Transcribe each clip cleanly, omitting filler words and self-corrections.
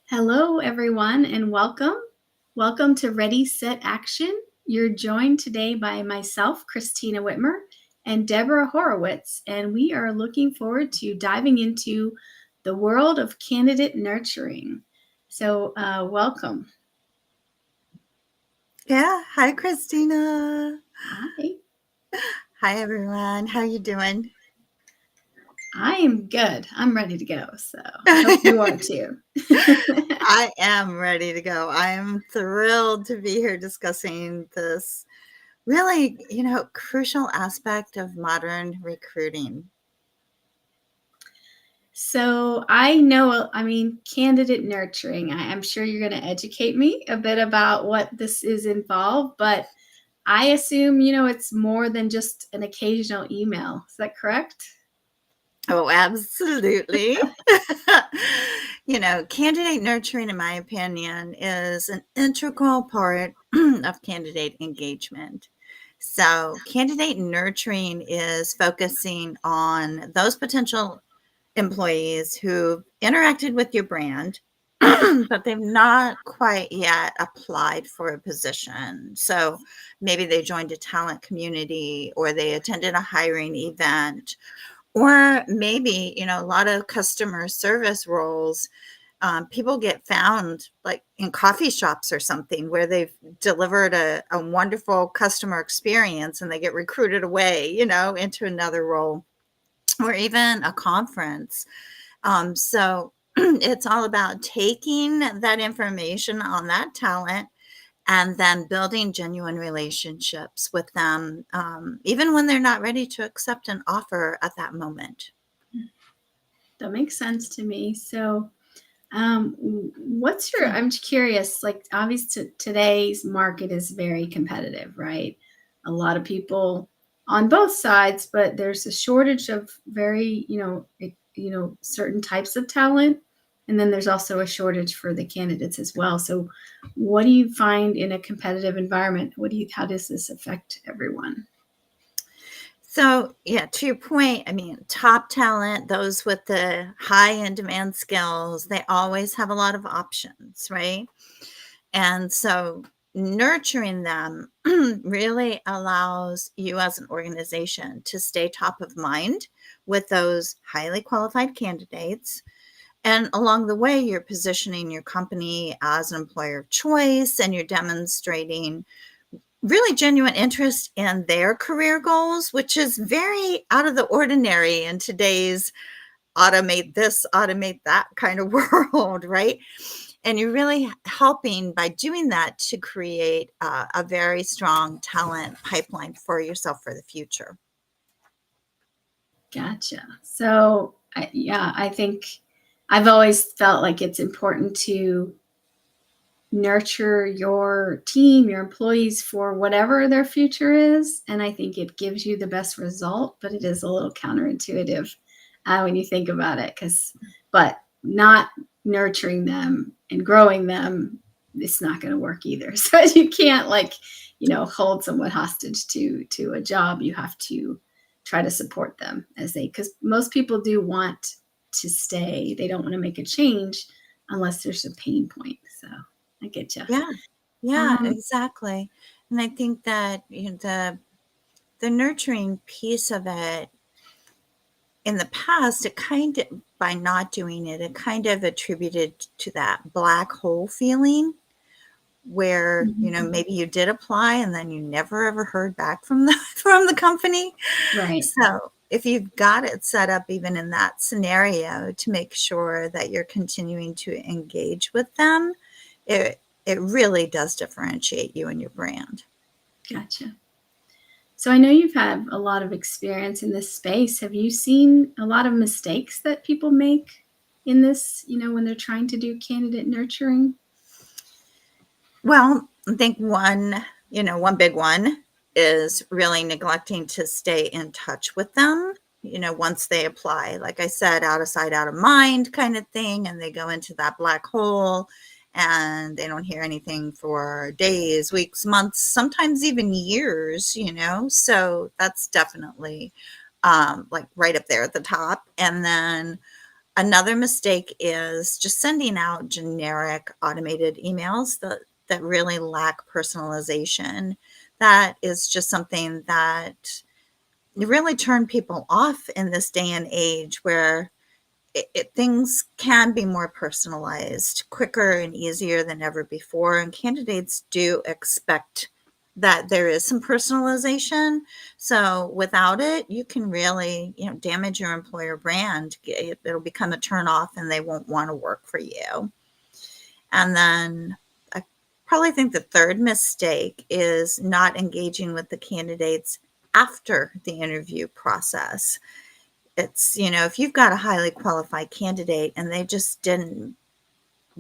Hello, everyone, and welcome. Welcome to Ready, Set, Action. You're joined today by myself, Kristina Witmer, and Deborah Horowitz, and we are looking forward to diving into the world of candidate nurturing. So, welcome. Yeah. Hi, Kristina. Hi. Hi, everyone. How you doing? I am good. I'm ready to go. So, I hope you are too. I am ready to go. I am thrilled to be here discussing this really, crucial aspect of modern recruiting. So I mean, candidate nurturing. I'm sure you're going to educate me a bit about what this is involved, but I assume, it's more than just an occasional email. Is that correct? Oh, absolutely. Candidate nurturing, in my opinion, is an integral part of candidate engagement. So, candidate nurturing is focusing on those potential employees who've interacted with your brand, but they've not quite yet applied for a position. So maybe they joined a talent community or they attended a hiring event, or maybe, a lot of customer service roles. People get found like in coffee shops or something where they've delivered a wonderful customer experience and they get recruited away, into another role or even a conference. So it's all about taking that information on that talent and then building genuine relationships with them, even when they're not ready to accept an offer at that moment. That makes sense to me. So, Yeah. I'm curious, like, obviously today's market is very competitive, right? A lot of people on both sides, but there's a shortage of very, certain types of talent. And then there's also a shortage for the candidates as well. So what do you find in a competitive environment? How does this affect everyone? So, yeah, to your point, I mean, top talent, those with the high in demand skills, they always have a lot of options, right? And so nurturing them really allows you as an organization to stay top of mind with those highly qualified candidates. And along the way, you're positioning your company as an employer of choice and you're demonstrating really genuine interest in their career goals, which is very out of the ordinary in today's automate this, automate that kind of world, right? And you're really helping by doing that to create a very strong talent pipeline for yourself for the future. Gotcha. So, yeah, I think I've always felt like it's important to nurture your team, your employees for whatever their future is. And I think it gives you the best result, but it is a little counterintuitive when you think about it. But not nurturing them and growing them, it's not going to work either. So you can't hold someone hostage to a job. You have to try to support them because most people do want to stay. They don't want to make a change unless there's a pain point. So I get you. Yeah, yeah, exactly. And I think that the nurturing piece of it in the past, it kind of by not doing it, it kind of attributed to that black hole feeling where maybe you did apply and then you never ever heard back from the from the company. Right. So if you've got it set up even in that scenario to make sure that you're continuing to engage with them, it really does differentiate you and your brand. Gotcha. So I know you've had a lot of experience in this space. Have you seen a lot of mistakes that people make in this, when they're trying to do candidate nurturing? Well, I think one big one is really neglecting to stay in touch with them, once they apply. Like I said, out of sight, out of mind kind of thing. And they go into that black hole and they don't hear anything for days, weeks, months, sometimes even years. So that's definitely like right up there at the top. And then Another mistake is just sending out generic automated emails that really lack personalization. That is just something that really turn people off in this day and age where things can be more personalized, quicker and easier than ever before. And candidates do expect that there is some personalization. So without it, you can really, damage your employer brand. It'll become a turnoff and they won't want to work for you. And then I probably think the third mistake is not engaging with the candidates after the interview process. It's, if you've got a highly qualified candidate and they just didn't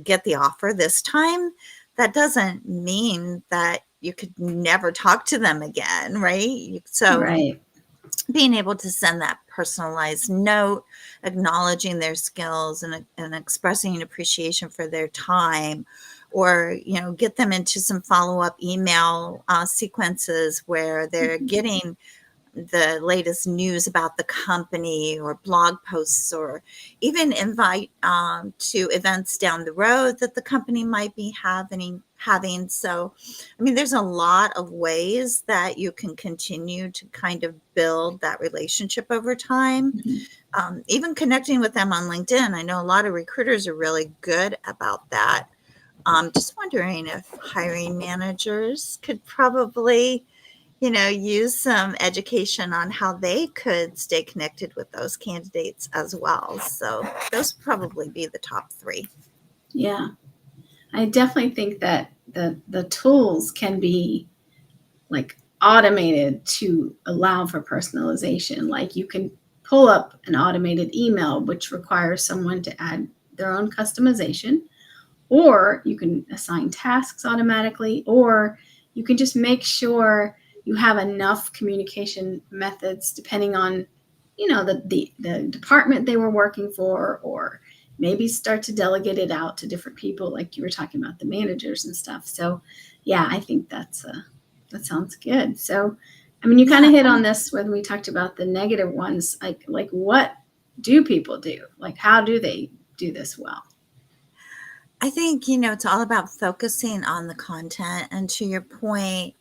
get the offer this time, that doesn't mean that you could never talk to them again, right? So Right. being able to send that personalized note, acknowledging their skills and expressing appreciation for their time, or, get them into some follow-up email sequences where they're getting the latest news about the company or blog posts, or even invite to events down the road that the company might be having. So, I mean, there's a lot of ways that you can continue to kind of build that relationship over time. Even connecting with them on LinkedIn. I know a lot of recruiters are really good about that. Just wondering if hiring managers could probably use some education on how they could stay connected with those candidates as well. So those probably be the top three. Yeah. I definitely think that the tools can be like automated to allow for personalization. Like you can pull up an automated email, which requires someone to add their own customization, or you can assign tasks automatically, or you can just make sure you have enough communication methods depending on the department they were working for, or maybe start to delegate it out to different people, like you were talking about the managers and stuff. So yeah, I think that sounds good. So I mean, you kind of hit on this when we talked about the negative ones, like what do people do, like how do they do this well? I think, it's all about focusing on the content. And to your point,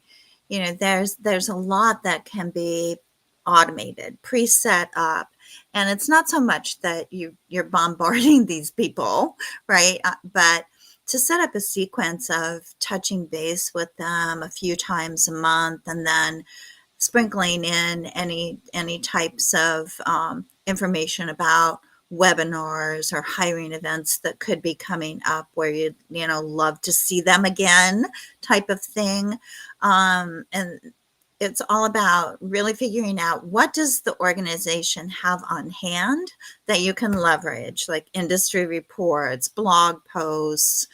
there's a lot that can be automated, preset up. And it's not so much that you're bombarding these people, right? But to set up a sequence of touching base with them a few times a month, and then sprinkling in any types of information about webinars or hiring events that could be coming up where you'd love to see them again, type of thing. And it's all about really figuring out, what does the organization have on hand that you can leverage, like industry reports, blog posts,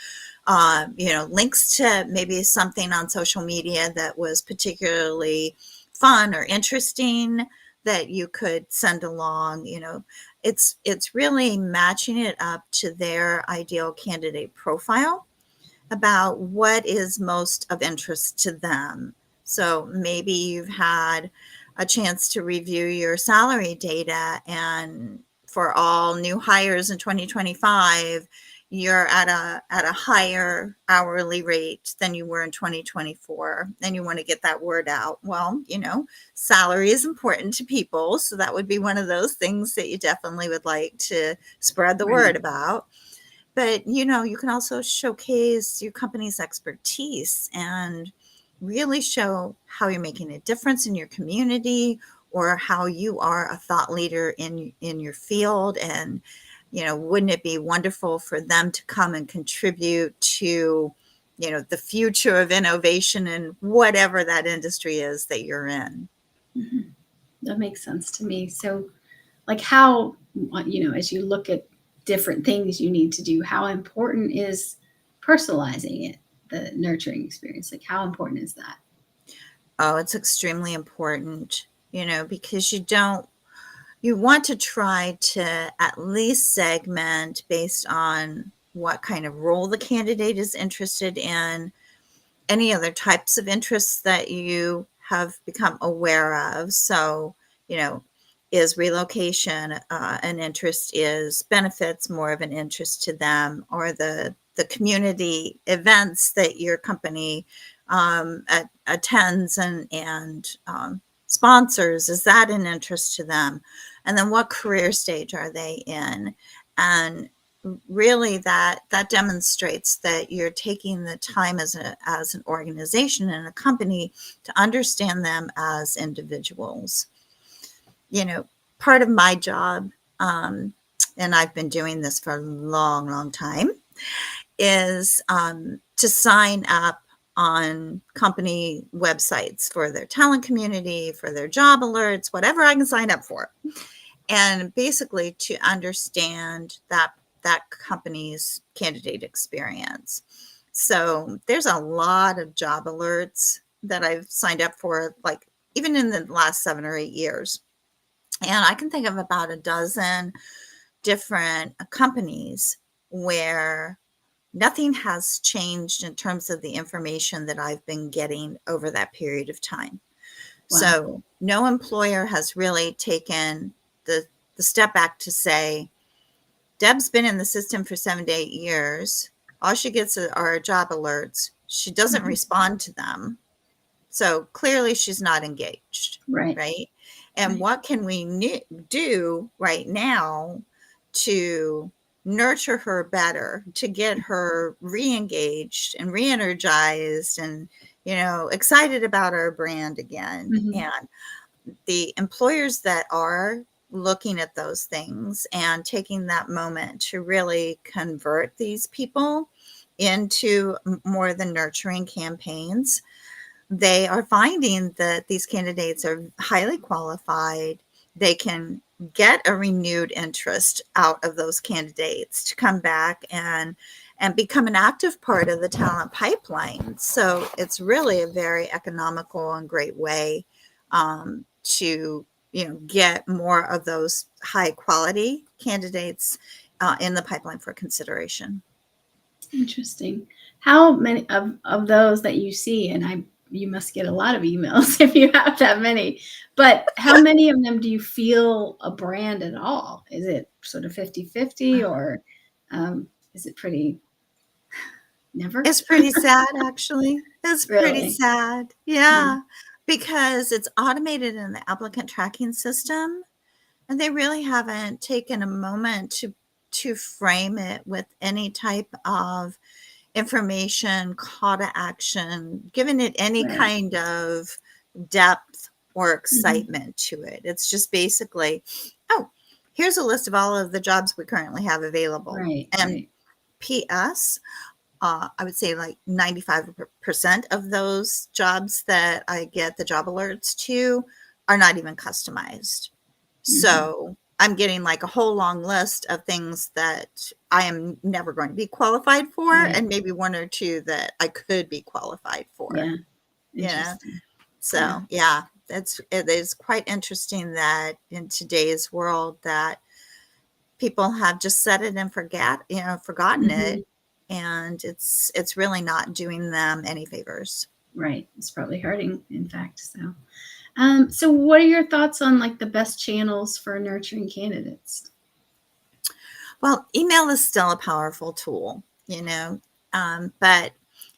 links to maybe something on social media that was particularly fun or interesting that you could send along. It's really matching it up to their ideal candidate profile about what is most of interest to them. So maybe you've had a chance to review your salary data, and for all new hires in 2025, you're at a higher hourly rate than you were in 2024, and you want to get that word out. Well, salary is important to people, so that would be one of those things that you definitely would like to spread the word about. But, you can also showcase your company's expertise and really show how you're making a difference in your community, or how you are a thought leader in your field. And, wouldn't it be wonderful for them to come and contribute to, the future of innovation in whatever that industry is that you're in? Mm-hmm. That makes sense to me. So like how, as you look at different things you need to do, how important is personalizing it, the nurturing experience? Like how important is that? Oh, it's extremely important, because you want to try to at least segment based on what kind of role the candidate is interested in, any other types of interests that you have become aware of. So, you know, Is relocation an interest? Is benefits more of an interest to them? Or the community events that your company attends and sponsors, is that an interest to them? And then what career stage are they in? And really that demonstrates that you're taking the time as an organization and a company to understand them as individuals. Part of my job, and I've been doing this for a long, long time, is to sign up on company websites for their talent community, for their job alerts, whatever I can sign up for. And basically to understand that company's candidate experience. So there's a lot of job alerts that I've signed up for, like even in the last 7 or 8 years. And I can think of about a dozen different companies where nothing has changed in terms of the information that I've been getting over that period of time. Wow. So no employer has really taken the step back to say, Deb's been in the system for 7 to 8 years. All she gets are job alerts. She doesn't respond to them. So clearly she's not engaged. Right. And what can we do right now to nurture her better, to get her re-engaged and re-energized and, excited about our brand again? And the employers that are looking at those things and taking that moment to really convert these people into more than nurturing campaigns, they are finding that these candidates are highly qualified. They can get a renewed interest out of those candidates to come back and become an active part of the talent pipeline. So it's really a very economical and great way to get more of those high quality candidates in the pipeline for consideration. Interesting. How many of those that you see, and you must get a lot of emails if you have that many, but how many of them do you feel a brand at all? Is it sort of 50-50 or is it pretty never? It's pretty sad, actually. It's pretty Really? sad. Yeah. Because it's automated in the applicant tracking system, and they really haven't taken a moment to frame it with any type of information, call to action, given it any Right. kind of depth or excitement to it. It's just basically, oh, here's a list of all of the jobs we currently have available. Right. And Right. P.S., I would say like 95% of those jobs that I get the job alerts to are not even customized. So I'm getting like a whole long list of things that I am never going to be qualified for, Right. and maybe one or two that I could be qualified for. Yeah. Yeah. Interesting. So yeah, it is quite interesting that in today's world that people have just set it and forgotten it, and it's really not doing them any favors. Right. It's probably hurting, in fact. So what are your thoughts on like the best channels for nurturing candidates? Well, email is still a powerful tool, but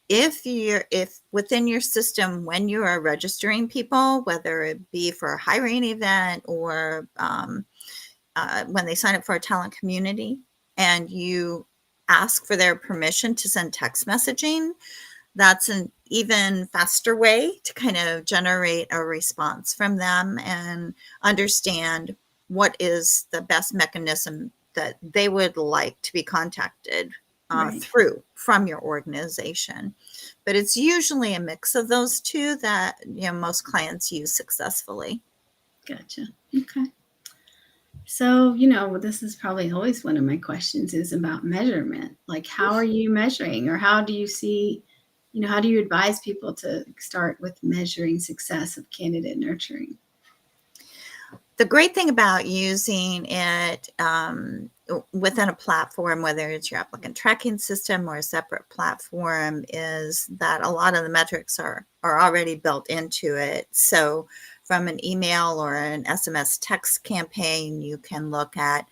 if within your system, when you are registering people, whether it be for a hiring event or when they sign up for a talent community, and you ask for their permission to send text messaging, that's an even faster way to kind of generate a response from them and understand what is the best mechanism that they would like to be contacted through from your organization. But it's usually a mix of those two that most clients use successfully. Gotcha. Okay. So, this is probably always one of my questions is about measurement. Like, how are you measuring, or how do you see, how do you advise people to start with measuring success of candidate nurturing? The great thing about using it within a platform, whether it's your applicant tracking system or a separate platform, is that a lot of the metrics are already built into it. So from an email or an SMS text campaign. You can look at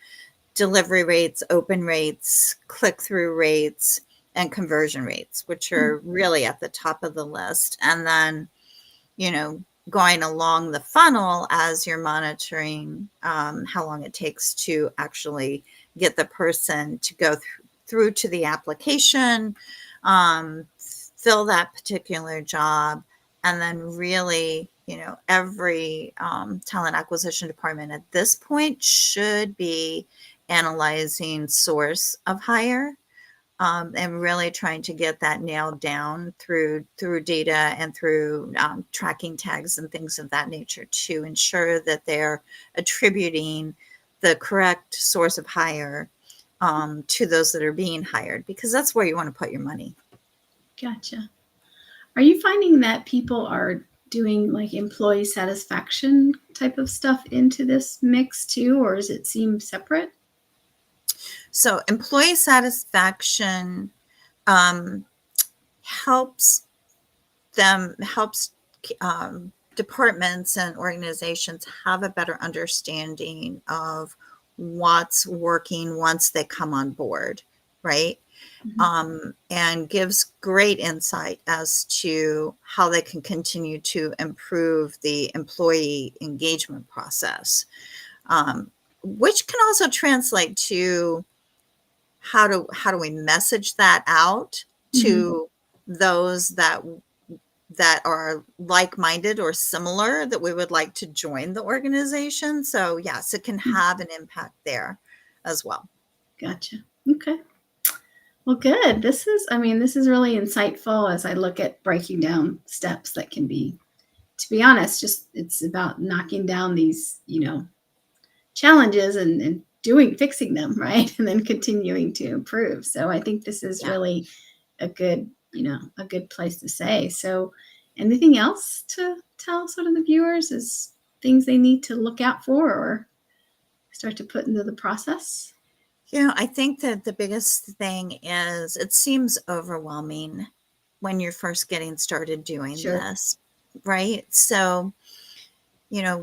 delivery rates, open rates, click-through rates, and conversion rates, which are really at the top of the list. And then, going along the funnel as you're monitoring how long it takes to actually get the person to go through to the application, fill that particular job, and then really, every talent acquisition department at this point should be analyzing source of hire, and really trying to get that nailed down through data and through tracking tags and things of that nature to ensure that they're attributing the correct source of hire to those that are being hired, because that's where you want to put your money. Gotcha. Are you finding that people are doing like employee satisfaction type of stuff into this mix too, or does it seem separate? So employee satisfaction helps departments and organizations have a better understanding of what's working once they come on board, right? And gives great insight as to how they can continue to improve the employee engagement process, which can also translate to how do we message that out to those that are like-minded or similar that we would like to join the organization. So yes, it can have an impact there as well. Gotcha. Okay. Well, good. This is really insightful as I look at breaking down steps that can be, to be honest, just it's about knocking down these, challenges and fixing them, right? And then continuing to improve. So I think this is really a good place to say. So anything else to tell sort of the viewers as things they need to look out for or start to put into the process? I think that the biggest thing is it seems overwhelming when you're first getting started doing this, right? So,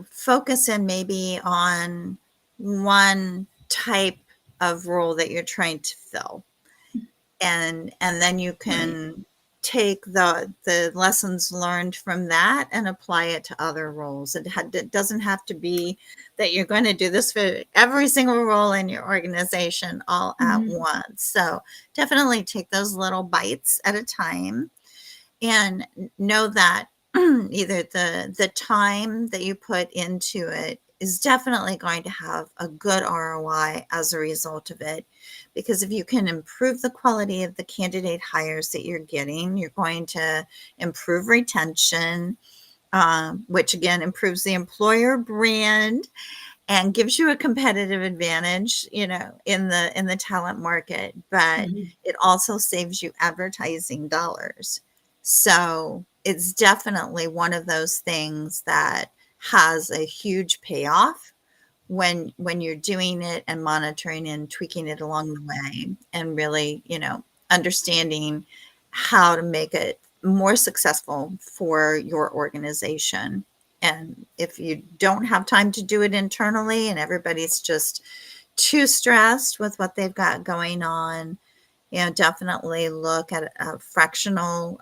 focus in maybe on one type of role that you're trying to fill. And then you can take the lessons learned from that and apply it to other roles. It doesn't have to be that you're going to do this for every single role in your organization all at once. So definitely take those little bites at a time and know that either the time that you put into it is definitely going to have a good ROI as a result of it. Because if you can improve the quality of the candidate hires that you're getting, you're going to improve retention, which again improves the employer brand and gives you a competitive advantage, in the talent market. But it also saves you advertising dollars. So it's definitely one of those things that has a huge payoff when you're doing it and monitoring and tweaking it along the way and really, understanding how to make it more successful for your organization. And if you don't have time to do it internally and everybody's just too stressed with what they've got going on, definitely look at a fractional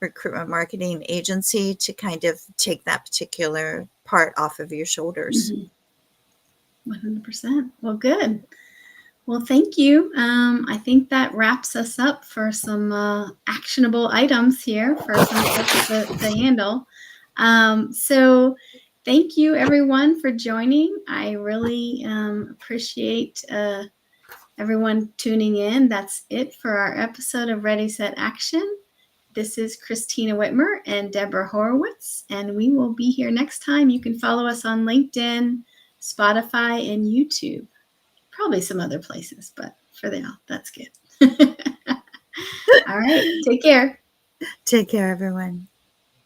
recruitment marketing agency to kind of take that particular part off of your shoulders. 100%. Well, good. Well, thank you. I think that wraps us up for some actionable items here for some folks to handle. So thank you, everyone, for joining. I really appreciate everyone tuning in. That's it for our episode of Ready, Set, Action. This is Kristina Witmer and Deborah Horowitz, and we will be here next time. You can follow us on LinkedIn, Spotify, and YouTube. Probably some other places, but for now, that's good. All right. Take care. Take care, everyone.